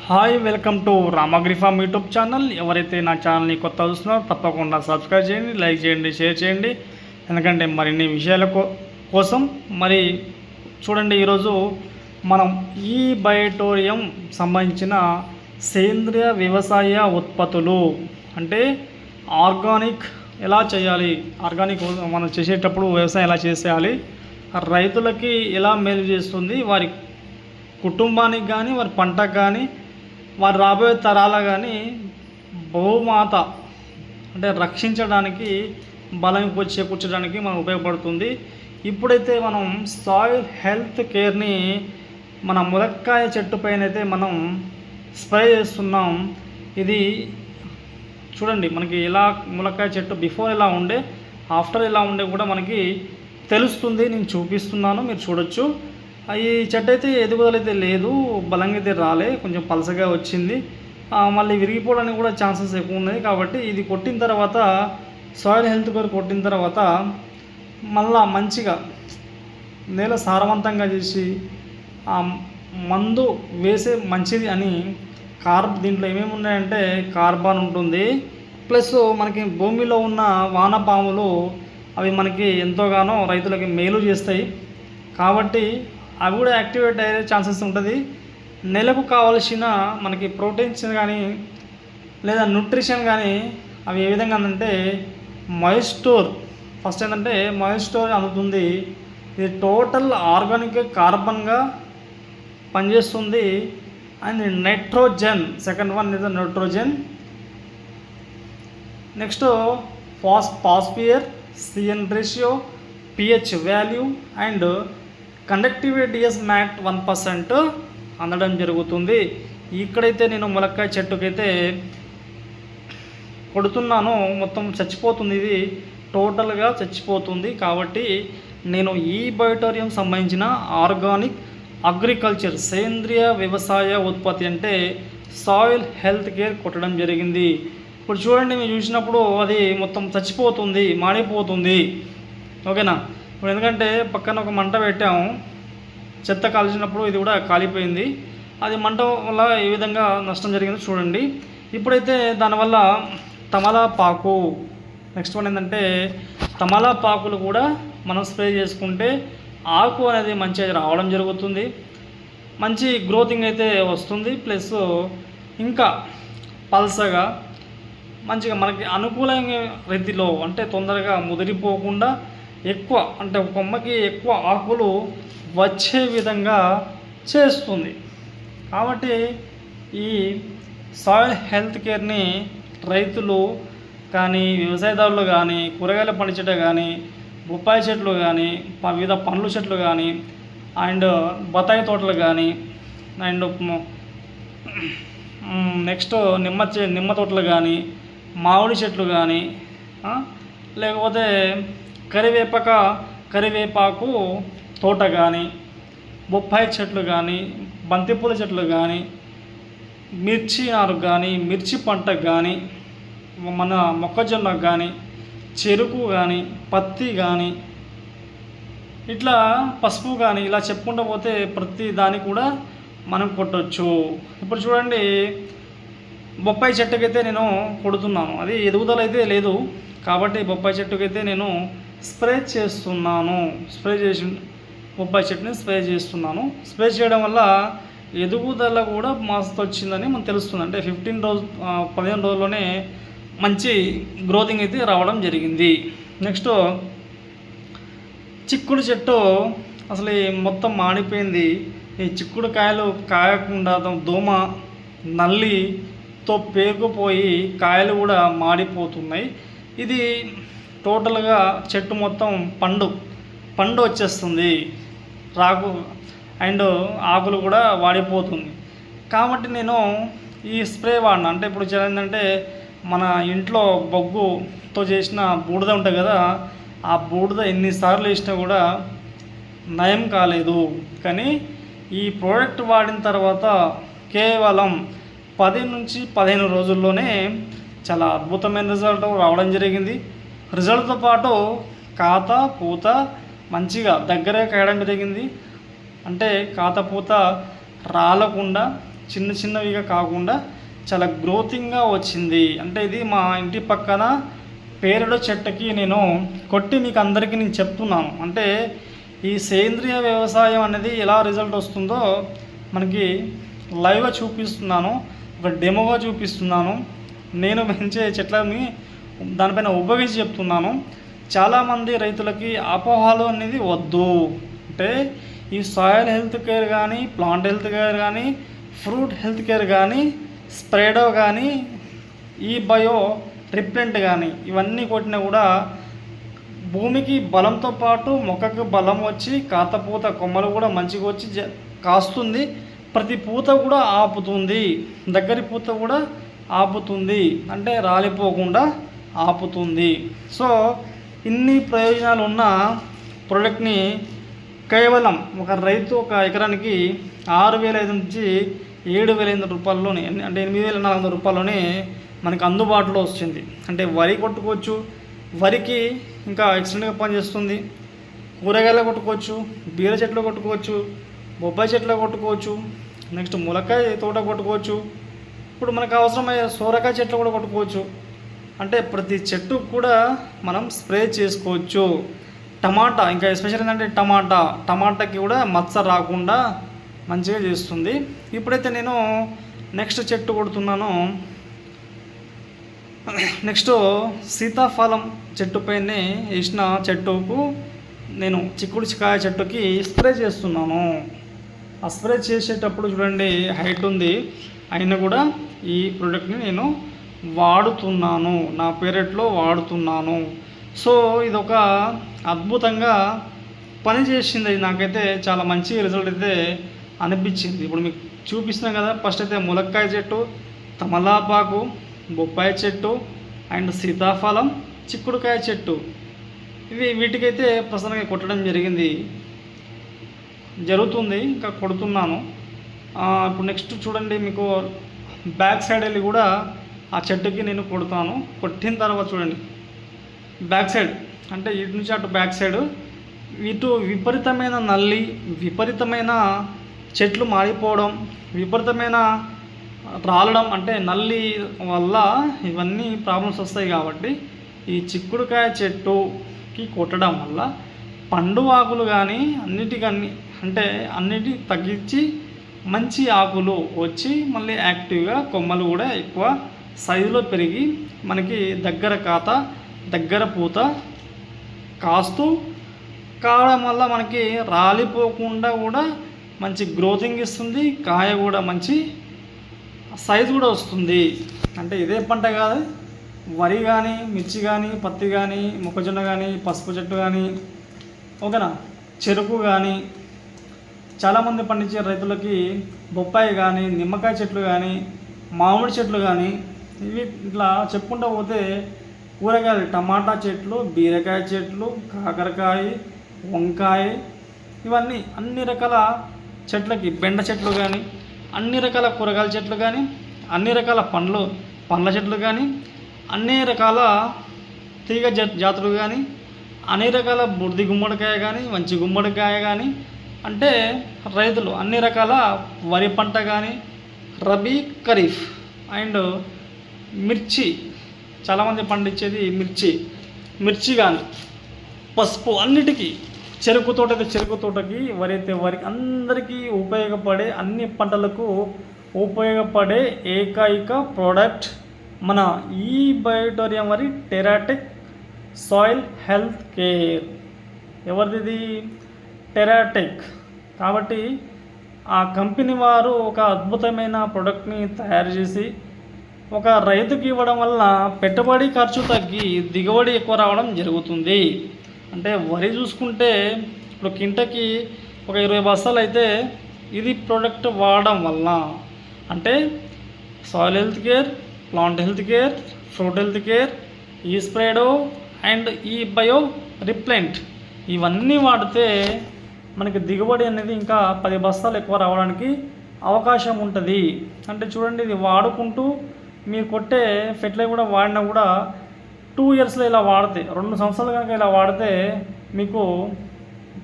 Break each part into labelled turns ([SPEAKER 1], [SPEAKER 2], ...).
[SPEAKER 1] Hi, welcome to Ramagri farm YouTube channel. ఎవరైతే నా ఛానల్ని కొత్త చూస్తున్నారో తప్పకుండా సబ్స్క్రైబ్ చేయండి, లైక్ చేయండి, షేర్ చేయండి. ఎందుకంటే మరిన్ని విషయాల కోసం మరి చూడండి. ఈరోజు మనం ఈ బయోటోరియం సంబంధించిన సేంద్రియ వ్యవసాయ ఉత్పత్తులు అంటే ఆర్గానిక్ ఎలా చేయాలి, ఆర్గానిక్ మనం చేసేటప్పుడు వ్యవసాయం ఎలా చేసేయాలి, రైతులకి ఎలా మేలు చేస్తుంది, వారి కుటుంబానికి కానీ వారి పంటకు కానీ వారి రాబోయే తరాల కానీ బహుమాత అంటే రక్షించడానికి బలం చేకూర్చడానికి మనం ఉపయోగపడుతుంది. ఇప్పుడైతే మనం సాయిల్ హెల్త్ కేర్ని మన ములక్కాయ చెట్టు పైన అయితే మనం స్ప్రే చేస్తున్నాం. ఇది చూడండి, మనకి ఎలా ములక్కాయ చెట్టు బిఫోర్ ఎలా ఉండే ఆఫ్టర్ ఎలా ఉండే కూడా మనకి తెలుస్తుంది. నేను చూపిస్తున్నాను, మీరు చూడొచ్చు. ఈ చెట్టు అయితే ఎదుగుదల అయితే లేదు, బలంగా అయితే రాలే, కొంచెం పలసగా వచ్చింది. మళ్ళీ విరిగిపోవడానికి కూడా ఛాన్సెస్ ఎక్కువ ఉన్నాయి. కాబట్టి ఇది కొట్టిన తర్వాత సాయిల్ హెల్త్ కేర్ కొట్టిన తర్వాత మళ్ళా మంచిగా నేల సారవంతంగా చేసి ఆ మందు వేసే మంచిది అని దీంట్లో ఏమేమి ఉన్నాయంటే కార్బన్ ఉంటుంది, ప్లస్ మనకి భూమిలో ఉన్న వానపాములు అవి మనకి ఎంతోగానో రైతులకి మేలు చేస్తాయి. కాబట్టి అవి కూడా యాక్టివేట్ అయ్యే ఛాన్సెస్ ఉంటుంది. నెలకు కావాల్సిన మనకి ప్రోటీన్స్ కానీ లేదా న్యూట్రిషన్ కానీ అవి ఏ విధంగా అంటే మాయిస్టోర్ ఫస్ట్ ఏంటంటే మాయిస్టోర్ అందుతుంది. ఇది టోటల్ ఆర్గానిక్ కార్బన్గా పనిచేస్తుంది. And nitrogen, second one is nitrogen. Next phosphorus, CN ratio, pH value and conductivity DS mat 1% అందడం జరుగుతుంది. ఇక్కడైతే నేను ములక్కాయ చెట్టుకైతే కొడుతున్నాను, మొత్తం చచ్చిపోతుంది, ఇది టోటల్గా చచ్చిపోతుంది. కాబట్టి నేను ఈ బయోటోరియం సంబంధించిన ఆర్గానిక్ అగ్రికల్చర్ సేంద్రియ వ్యవసాయ ఉత్పత్తి అంటే సాయిల్ హెల్త్ కేర్ కొట్టడం జరిగింది. ఇప్పుడు చూడండి, మీరు చూసినప్పుడు అది మొత్తం చచ్చిపోతుంది, మాడిపోతుంది. ఓకేనా? ఇప్పుడు ఎందుకంటే పక్కన ఒక మంట పెట్టాము, చెత్త కాల్చినప్పుడు ఇది కూడా కాలిపోయింది. అది మంట వల్ల ఏ విధంగా నష్టం జరిగిందో చూడండి. ఇప్పుడైతే దానివల్ల తమలపాకు, నెక్స్ట్ వన్ ఏంటంటే తమలపాకులు కూడా మనం స్ప్రే చేసుకుంటే ఆకు అనేది మంచిగా రావడం జరుగుతుంది, మంచి గ్రోతింగ్ అయితే వస్తుంది. ప్లస్ ఇంకా పల్సగా మంచిగా మనకి అనుకూలంగా రీతిలో అంటే తొందరగా ముదిరిపోకుండా ఎక్కువ అంటే ఒక కొమ్మకి ఎక్కువ ఆకులు వచ్చే విధంగా చేస్తుంది. కాబట్టి ఈ సాయిల్ హెల్త్ కేర్ని రైతులు కానీ వ్యవసాయదారులు కానీ కూరగాయల పండు చెట్లు కానీ బొప్పాయి చెట్లు కానీ వివిధ పండ్ల చెట్లు కానీ అండ్ బత్తాయి తోటలు కానీ అండ్ నెక్స్ట్ నిమ్మ తోటలు కానీ మామిడి చెట్లు కానీ లేకపోతే కరివేపాకు తోట కానీ బొప్పాయి చెట్లు కానీ బంతిపూల చెట్లు కానీ మిర్చి నారు కానీ మిర్చి పంటకు కానీ మన మొక్కజొన్న కానీ చెరుకు కానీ పత్తి కానీ ఇట్లా పసుపు కానీ ఇలా చెప్పుకుంటూ పోతే ప్రతి దానికి కూడా మనం కొట్టవచ్చు. ఇప్పుడు చూడండి, బొప్పాయి చెట్టుకైతే నేను కొడుతున్నాను, అది ఎదుగుదల అయితే లేదు. కాబట్టి బొప్పాయి చెట్టుకైతే నేను స్ప్రే చేస్తున్నాను, బొప్పాయి చెట్టుని స్ప్రే చేస్తున్నాను. స్ప్రే చేయడం వల్ల ఎదుగుదల కూడా మస్తు వచ్చిందని మనకు తెలుస్తుంది. అంటే 15 రోజుల్లోనే మంచి గ్రోతింగ్ అయితే రావడం జరిగింది. నెక్స్ట్ చిక్కుడు చెట్టు అసలు మొత్తం మాడిపోయింది. ఈ చిక్కుడు కాయలు కాయకుండా దోమ నల్లితో పేరుకుపోయి కాయలు కూడా మాడిపోతున్నాయి. ఇది టోటల్గా చెట్టు మొత్తం పండు వచ్చేస్తుంది, రాకు అండ్ ఆకులు కూడా వాడిపోతుంది. కాబట్టి నేను ఈ స్ప్రే వాడిన అంటే ఇప్పుడు ఏంటంటే మన ఇంట్లో బొగ్గుతో చేసిన బూడిద ఉంటుంది కదా, ఆ బూడిద ఎన్నిసార్లు వేసినా కూడా నయం కాలేదు. కానీ ఈ ప్రోడక్ట్ వాడిన తర్వాత కేవలం 10 నుంచి 15 రోజుల్లోనే చాలా అద్భుతమైన రిజల్ట్ రావడం జరిగింది. రిజల్ట్తో పాటు కాత పూత మంచిగా దగ్గరే కాయడం జరిగింది. అంటే కాత పూత రాలకుండా చిన్న చిన్నవిగా కాకుండా చాలా గ్రోతింగ్గా వచ్చింది. అంటే ఇది మా ఇంటి పక్కన పేరడు చెట్టుకి నేను కొట్టి మీకు అందరికీ నేను చెప్తున్నాను. అంటే ఈ సేంద్రియ వ్యవసాయం అనేది ఎలా రిజల్ట్ వస్తుందో మనకి లైవ్గా చూపిస్తున్నాను, ఒక డెమోగా చూపిస్తున్నాను. నేను పెంచే చెట్లని దానిపైన ఉపయోగించి చెప్తున్నాను. చాలామంది రైతులకి అపోహలు అనేది వద్దు. అంటే ఈ సాయిల్ హెల్త్ కేర్ కానీ, ప్లాంట్ హెల్త్ కేర్ కానీ, ఫ్రూట్ హెల్త్ కేర్ కానీ, స్ప్రేడో కానీ, ఈ బయో రిప్లెంట్ కానీ ఇవన్నీ కొట్టినా కూడా భూమికి బలంతో పాటు మొక్కకు బలం వచ్చి కాతపూత కొమ్మలు కూడా మంచిగా వచ్చి కాస్తుంది. ప్రతి పూత కూడా ఆపుతుంది, దగ్గరి పూత కూడా ఆపుతుంది, అంటే రాలిపోకుండా ఆపుతుంది. సో ఇన్ని ప్రయోజనాలు ఉన్న ప్రోడక్ట్ని కేవలం ఒక రైతు ఒక ఎకరానికి 6,500 నుంచి 7,500 రూపాయల్లోనే, అంటే 8,400 రూపాయల్లోనే మనకు అందుబాటులో వస్తుంది. అంటే వరి కొట్టుకోవచ్చు, వరికి ఇంకా ఎక్సలెంట్గా పనిచేస్తుంది. కూరగాయలు కొట్టుకోవచ్చు, బీర చెట్లు కొట్టుకోవచ్చు, బొబ్బాయి చెట్లు కొట్టుకోవచ్చు, నెక్స్ట్ ములక్కాయ తోట కొట్టుకోవచ్చు. ఇప్పుడు మనకు అవసరమయ్యే సోరకాయ చెట్లు కూడా కొట్టుకోవచ్చు. అంటే ప్రతి చెట్టు కూడా మనం స్ప్రే చేసుకోవచ్చు. టమాటా ఇంకా ఎస్పెషల్ ఏంటంటే టమాటాకి కూడా మచ్చ రాకుండా మంచిగా చేస్తుంది. ఇప్పుడైతే నేను నెక్స్ట్ చెట్టు కొడుతున్నాను. నెక్స్ట్ సీతాఫలం చెట్టు పైనే వేసిన చెట్టుకు నేను చిక్కుడుకాయ చెట్టుకి స్ప్రే చేస్తున్నాను. ఆ స్ప్రే చేసేటప్పుడు చూడండి హైట్ ఉంది, అయినా కూడా ఈ ప్రోడక్ట్ని నేను వాడుతున్నాను, నా పెరట్లో వాడుతున్నాను. సో ఇది ఒక అద్భుతంగా పనిచేసింది. నాకైతే చాలా మంచి రిజల్ట్ అయితే అనిపించింది. ఇప్పుడు మీకు చూపిస్తున్నాం కదా, ఫస్ట్ అయితే ములక్కాయ చెట్టు, తమలపాకు, బొప్పాయి చెట్టు అండ్ సీతాఫలం, చిక్కుడుకాయ చెట్టు, వీటికైతే ప్రస్తుతానికి కొట్టడం జరుగుతుంది, ఇంకా కొడుతున్నాను. ఇప్పుడు నెక్స్ట్ చూడండి, మీకు బ్యాక్ సైడ్ వెళ్ళి కూడా ఆ చెట్టుకి నేను కొడతాను. కొట్టిన తర్వాత చూడండి బ్యాక్ సైడ్, అంటే ఇటు నుంచి అటు బ్యాక్ సైడ్ ఇటు విపరీతమైన నల్లి, విపరీతమైన చెట్లు మారిపోవడం, విపరీతమైన రాలడం, అంటే నల్లి వల్ల ఇవన్నీ ప్రాబ్లమ్స్ వస్తాయి. కాబట్టి ఈ చిక్కుడుకాయ చెట్టుకి కొట్టడం వల్ల పండు ఆకులు కానీ అన్నిటి తగ్గించి మంచి ఆకులు వచ్చి మళ్ళీ యాక్టివ్గా కొమ్మలు కూడా ఎక్కువ సైజులో పెరిగి మనకి దగ్గర పూత కాస్తూ కావడం వల్ల మనకి రాలిపోకుండా కూడా మంచి గ్రోతింగ్ ఇస్తుంది. కాయ కూడా మంచి సైజు కూడా వస్తుంది. అంటే ఇదే పంట కాదు, వరి కానీ, మిర్చి కానీ, పత్తి కానీ, మొక్కజొన్న కానీ, పసుపు చెట్టు కానీ, ఓకేనా, చెరుకు కానీ, చాలామంది పండించే రైతులకి బొప్పాయి కానీ, నిమ్మకాయ చెట్లు కానీ, మామిడి చెట్లు కానీ, ఇవి ఇట్లా చెప్పుకుంటూ పోతే కూరగాయలు, టమాటా చెట్లు, బీరకాయ చెట్లు, కాకరకాయ, వంకాయ, ఇవన్నీ అన్ని రకాల చెట్లకి, బెండ చెట్లు కానీ, అన్ని రకాల కూరగాయల చెట్లు కానీ, అన్ని రకాల పండ్ల చెట్లు కానీ, అన్ని రకాల తీగ జాతులు కానీ, అన్ని రకాల బుడిది గుమ్మడికాయ కానీ, మంచి గుమ్మడికాయ కానీ, అంటే రైతులు అన్ని రకాల వరి పంట కానీ, రబీ, ఖరీఫ్ అండ్ మిర్చి, చాలామంది పండించేది మిర్చి కానీ, పసుపు, అన్నిటికీ, చెరుకు తోటకి, వరి అయితే వరికి, అందరికీ ఉపయోగపడే, అన్ని పంటలకు ఉపయోగపడే ఏకైక ప్రోడక్ట్ మన ఈ బయోటోరియం వరి టెరాటెక్ సాయిల్ హెల్త్ కేర్. ఎవరిది? టెరాటెక్. కాబట్టి ఆ కంపెనీ వారు ఒక అద్భుతమైన ప్రోడక్ట్ని తయారు చేసి ఒక రైతుకి ఇవ్వడం వల్ల పెట్టుబడి ఖర్చు తగ్గి దిగుబడి ఎక్కువ రావడం జరుగుతుంది. అంటే వరి చూసుకుంటే ఇప్పుడు కింటకి ఒక 20 బస్తాలు అయితే ఇది ప్రోడక్ట్ వాడడం వల్ల, అంటే soil health care, plant health care, fruit health care, ఈ స్ప్రేడో అండ్ ఈ బయో రిప్లెంట్, ఇవన్నీ వాడితే మనకి దిగుబడి అనేది ఇంకా 10 బస్తాలు ఎక్కువ రావడానికి అవకాశం ఉంటుంది. అంటే చూడండి, ఇది వాడుకుంటూ మీరు కొట్టే ఫెర్టిలైజర్ కూడా వాడినా కూడా 2 ఇయర్స్లో ఇలా వాడితే, 2 సంవత్సరాలు కనుక ఇలా వాడితే మీకు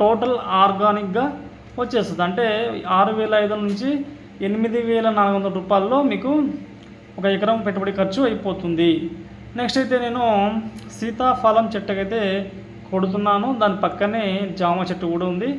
[SPEAKER 1] టోటల్ ఆర్గానిక్గా వచ్చేస్తుంది. అంటే 6,500 నుంచి 8,400 రూపాయల్లో మీకు 1 ఎకరం పెట్టుబడి ఖర్చు అయిపోతుంది. నెక్స్ట్ అయితే నేను సీతాఫలం చెట్టుకైతే కొడుతున్నాను. దాని పక్కనే జామ చెట్టు కూడా ఉంది.